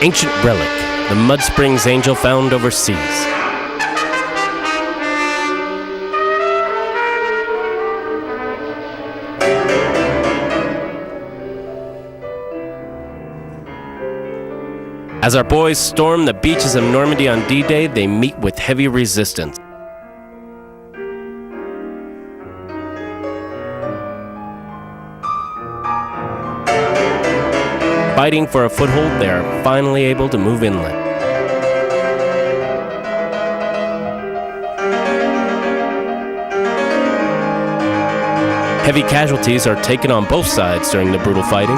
Ancient relic, the Mud Springs Angel found overseas. As our boys storm the beaches of Normandy on D-Day, they meet with heavy resistance. Fighting for a foothold, they are finally able to move inland. Heavy casualties are taken on both sides during the brutal fighting.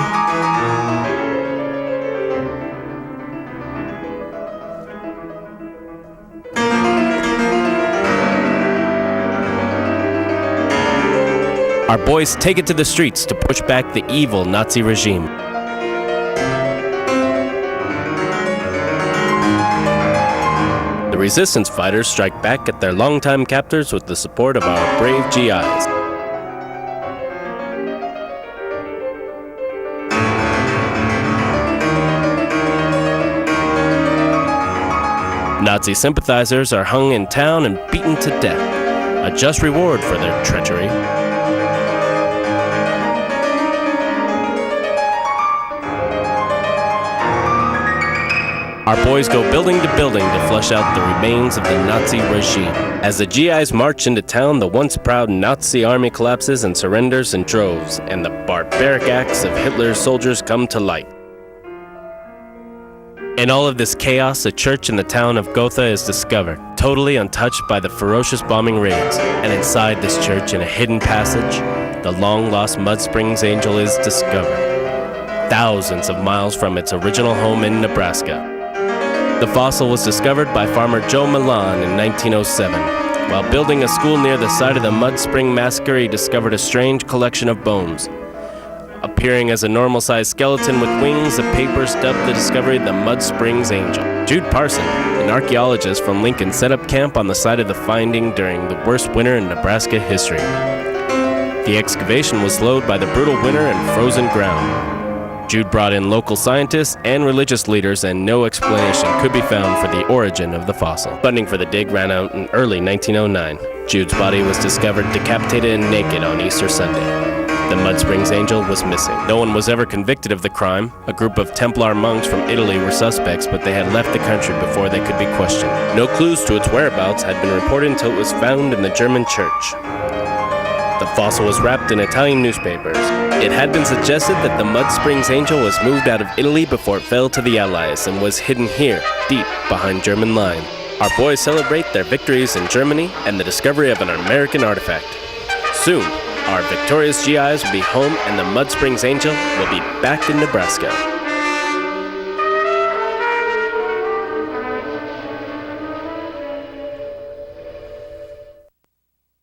Our boys take it to the streets to push back the evil Nazi regime. The resistance fighters strike back at their longtime captors with the support of our brave GIs. Nazi sympathizers are hung in town and beaten to death, a just reward for their treachery. Our boys go building to building to flush out the remains of the Nazi regime. As the GIs march into town, the once proud Nazi army collapses and surrenders in droves, and the barbaric acts of Hitler's soldiers come to light. In all of this chaos, a church in the town of Gotha is discovered, totally untouched by the ferocious bombing raids. And inside this church, in a hidden passage, the long-lost Mud Springs Angel is discovered, thousands of miles from its original home in Nebraska. The fossil was discovered by farmer Joe Milan in 1907. While building a school near the site of the Mud Spring Massacre, he discovered a strange collection of bones. Appearing as a normal-sized skeleton with wings, the papers dubbed the discovery the Mud Springs Angel. Jude Parson, an archaeologist from Lincoln, set up camp on the site of the finding during the worst winter in Nebraska history. The excavation was slowed by the brutal winter and frozen ground. Jude brought in local scientists and religious leaders, and no explanation could be found for the origin of the fossil. Funding for the dig ran out in early 1909. Jude's body was discovered decapitated and naked on Easter Sunday. The Mud Springs Angel was missing. No one was ever convicted of the crime. A group of Templar monks from Italy were suspects, but they had left the country before they could be questioned. No clues to its whereabouts had been reported until it was found in the German church. The fossil was wrapped in Italian newspapers. It had been suggested that the Mud Springs Angel was moved out of Italy before it fell to the Allies and was hidden here, deep behind German lines. Our boys celebrate their victories in Germany and the discovery of an American artifact. Soon, our victorious GIs will be home and the Mud Springs Angel will be back in Nebraska.